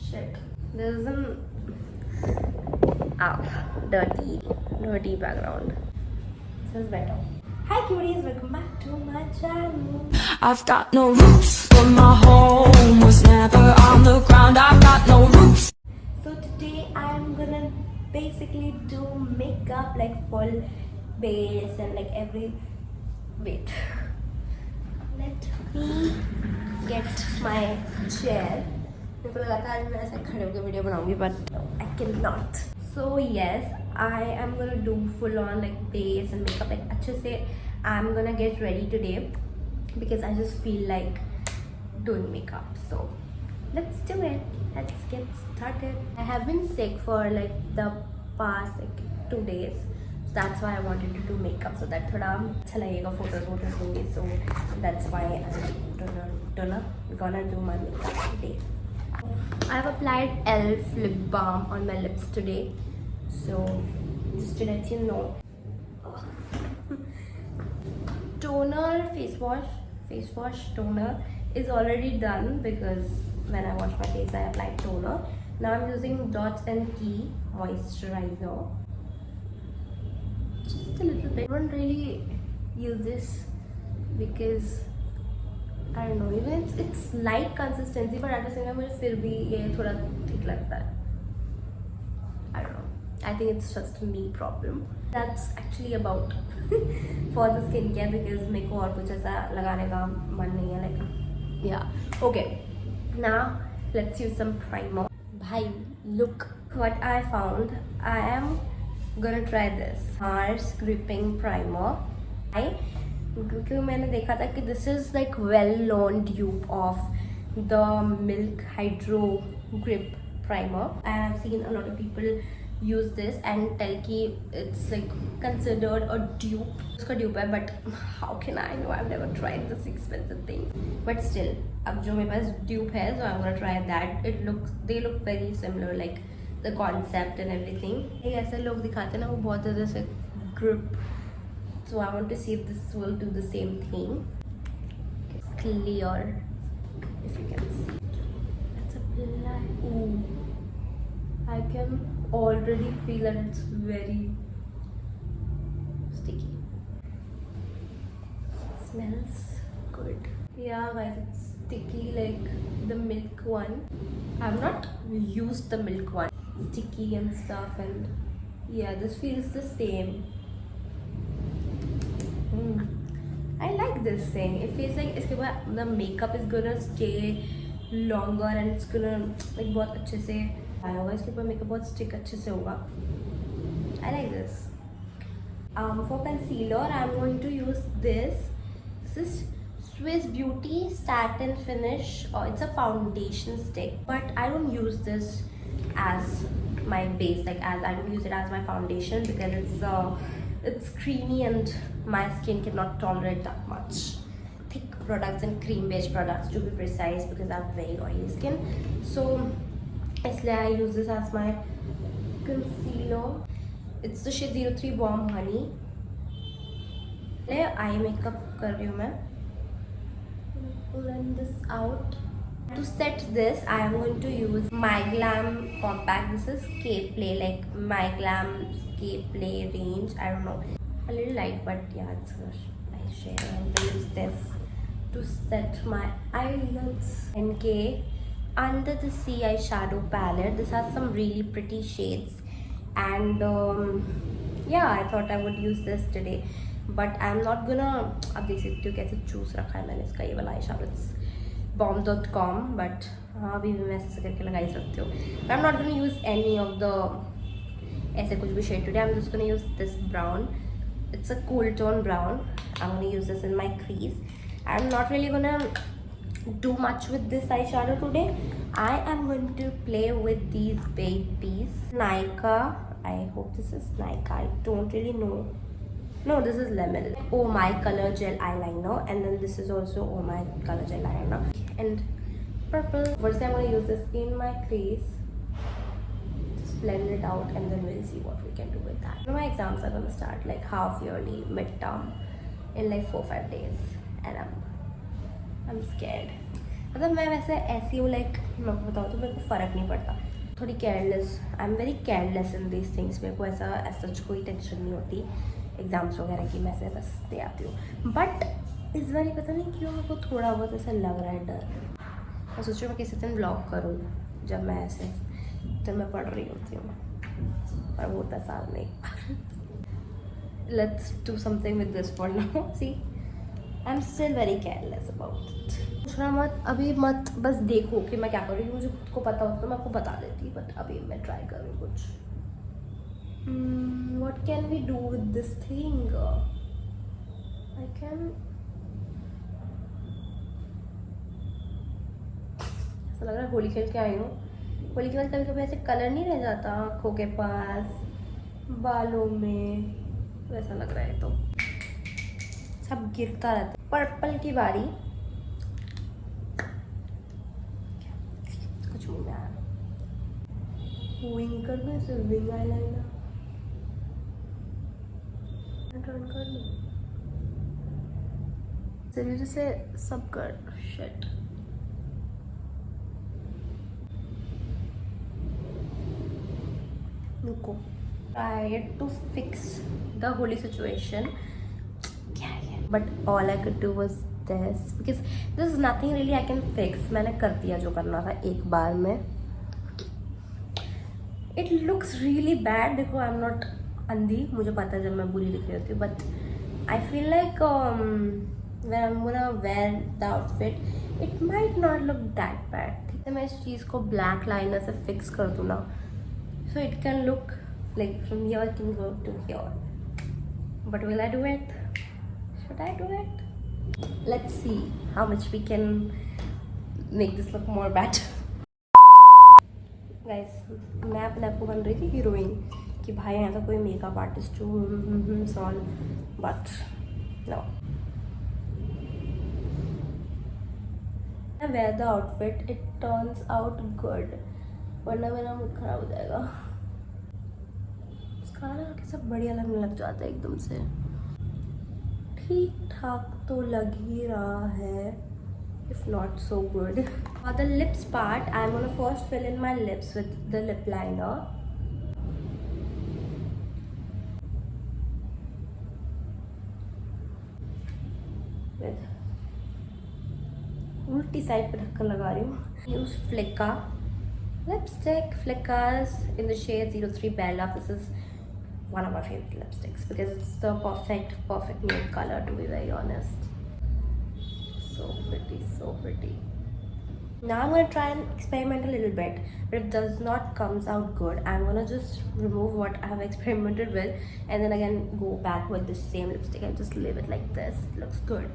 Shit. There's an dirty background. This is better. Hi cuties, welcome back to my channel. I've got no roots, but my home was never on the ground. I've got no roots. So today I'm gonna basically do makeup like full base and like every. Wait. Let me get my chair. मेरे को लगा था आज मैं ऐसे खड़े होकर video बनाऊंगी but I cannot. So yes, I am gonna do full on like base and makeup like अच्छे से. I'm gonna get ready today because I just feel like doing makeup. So let's do it. Let's get started. I have been sick for like the past like 2 days. So that's why I wanted to do makeup so that थोड़ा अच्छा लगेगा photos दूंगी. So that's why I'm gonna do my makeup today. I have applied e.l.f. lip balm on my lips today, so just to let you know. Toner, face wash toner is already done because when I wash my face I applied toner. Now I'm using Dot and Key moisturizer. Just a little bit. I don't really use this because I don't know, even it's light consistency, but at the same time मुझे फिर भी ये थोड़ा ठीक लगता है. I don't know. I think it's just me problem. That's actually about for the skincare because मेरे को और कुछ ऐसा लगाने का मन नहीं है like yeah. Okay. Now let's use some primer. भाई look what I found. I am gonna try this Mars gripping primer. क्योंकि मैंने देखा था कि this is like well known dupe of the Milk hydro grip primer. I have seen a lot of people use this and tell कि it's like considered a dupe. उसका dupe है but how can I know, I have never tried this expensive thing. But still अब जो मेरे पास dupe है so I am gonna try that. They look very similar like the concept and everything. ऐसे लोग दिखाते हैं ना वो बहुत ज़्यादा से grip. So I want to see if this will do the same thing. It's clear, if you can see. Let's apply. Ooh, I can already feel that it's very sticky. It smells good. Yeah, guys, it's sticky like the milk one. I've not used the milk one. Sticky and stuff, and yeah, this feels the same. I like this thing. It feels like इसके बाद the makeup is gonna stay longer and it's gonna like बहुत अच्छे से आया होगा. इसके ऊपर makeup बहुत stick अच्छे से होगा. I like this. For concealer, I'm going to use this. This is Swiss Beauty Satin Finish. It's a foundation stick, but I don't use this as my base. Like I don't use it as my foundation because it's creamy and my skin cannot tolerate that much thick products and cream based products, to be precise, because I have very oily skin. So इसलिए I use this as my concealer. It's the shade 03 Warm Honey. Eye makeup कर रही हूँ मैं. Blend this out. To set this, I am going to use My Glam Compact. This is K-Play, like My Glam K-Play range. I don't know. A little light, but yeah, it's a nice shade. I'm going to use this to set my eyelids. NK Under the Sea eyeshadow palette. This has some really pretty shades. And yeah, I thought I would use this today. But I'm not gonna... अब देख सकते हो कैसे choose रखा है मैंने इसका ये वाला eyeshadow. bomb.com, but अभी भी मैं ऐसे करके लगा ही सकती हूँ. But I'm not gonna use any of the ऐसे कुछ भी shade today. I'm just gonna use this brown. It's a cool tone brown. I'm gonna use this in my crease. I'm not really gonna do much with this eyeshadow today. I am going to play with these babies. Nykaa. I hope this is Nykaa. I don't really know. No, this is Lemon. Oh My Color Gel Eyeliner. And then this is also Oh My Color Gel Eyeliner. And purple. First I'm going to use this in my crease. Just blend it out and then we'll see what we can do with that. My exams are going to start like half yearly, midterm in like 4-5 days. And I'm scared. मतलब मैं वैसे ऐसी हूँ, like मैं आपको बताऊँ तो मेरे को फ़र्क नहीं पड़ता, थोड़ी careless, I am very careless in these things. मेरे को ऐसा सच कोई टेंशन नहीं होती एग्ज़ाम्स वगैरह की, मैं से बस दे आती हूँ। बट इस बार पता नहीं क्यों मेरे को थोड़ा बहुत ऐसा लग रहा है डर। मैं सोच रही हूँ मैं किसी दिन ब्लॉग करूँ जब मैं ऐसे तो मैं पढ़ रही होती हूँ, पर वो 10 साल में एक बार। Let's do something with this for now. See I am still very careless about it. पूछना मत अभी, मत बस देखो कि मैं क्या कर रही हूँ। मुझे खुद को पता होता तो मैं आपको बता देती, बट अभी मैं ट्राई कर रही हूँ कुछ। What can we do with this thing? I can, ऐसा लग रहा है होली खेल के आई हूँ। होली के बाद कभी कभी ऐसे कलर नहीं रह जाता आँखों के पास, बालों में, वैसा लग रहा है तो सब गिरता रहता है। पर्पल की बारी, कुछ मुंह में आया। विंकर में से विंग आईलाइनर टर्न कर लूँ, सीरियसली से सब कर शिट। रुको, try to fix the holy situation. But all I could do was this because there's nothing really I can fix. मैंने कर दिया जो करना था एक बार में. It looks really bad. देखो I'm not अंधी, मुझे पता है जब मैं बुरी दिख रही होती हूँ, but I feel like when I'm gonna wear the outfit, it might not look that bad. ठीक है, मैं इस चीज़ को black liner से fix कर दूँ ना, so it can look like from here it can go to here. But will I do it? Should I do it? Let's see how much we can make this look more better. Guys, मैं अपने आप को बन रही थी heroine कि भाई यहाँ तो कोई मेकअप आर्टिस्ट हूँ सॉल, but no. I wear the outfit, it turns out good, वरना मेरा मूड खराब हो जाएगा. मस्कारा के सब बढ़िया लगने लग जाता है एकदम से. ठीक ठाक तो लग ही रहा है, if not so good. For the lips part, I'm gonna first fill in my lips with the lip liner. उल्टी साइड पे ढक्कन लगा रही हूँ. Use Flicka lipstick. Flicka's in the shade 03 Bella. This is one of my favorite lipsticks because it's the perfect nude color, to be very honest. So pretty, so pretty. Now I'm gonna try and experiment a little bit, but if it does not comes out good, I'm gonna just remove what I have experimented with and then again go back with the same lipstick and just leave it like this. It looks good.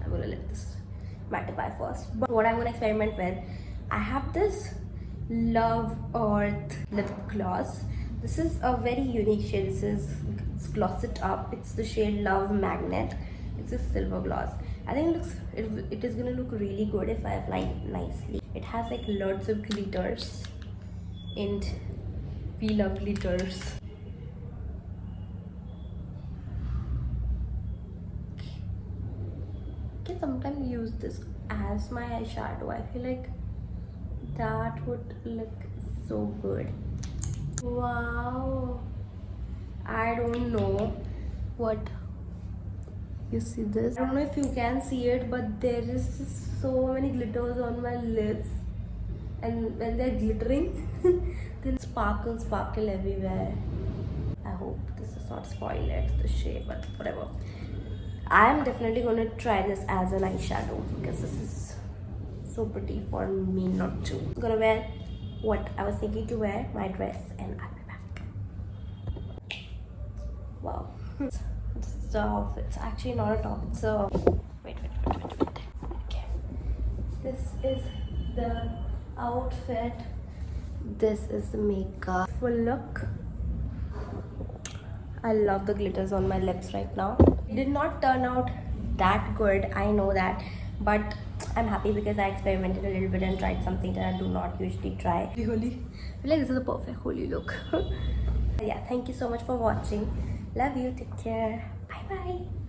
I'm gonna let this mattify first. But what I'm gonna experiment with, I have this Love Earth lip gloss. This is a very unique shade. It's Gloss It Up. It's the shade Love Magnet. It's a silver gloss. I think it is gonna look really good if I apply it nicely. It has like lots of glitters, and we love glitters. I can sometimes use this as my eyeshadow. I feel like that would look so good. Wow, I don't know what you see this. I don't know if you can see it, but there is just so many glitters on my lips, and when they're glittering then sparkle everywhere. I hope this does not spoil it, the shade, but whatever. I am definitely going to try this as an eyeshadow because this is so pretty for me not to. I'm gonna wear what I was thinking to wear, my dress, and I'll be back. Wow. This is the outfit. It's actually not a top, it's a... Wait. Okay. This is the outfit. This is the makeup. Full look. I love the glitters on my lips right now. It did not turn out that good, I know that, but I'm happy because I experimented a little bit and tried something that I do not usually try. Holy. I feel like this is a perfect holy look. Yeah, thank you so much for watching. Love you. Take care. Bye bye.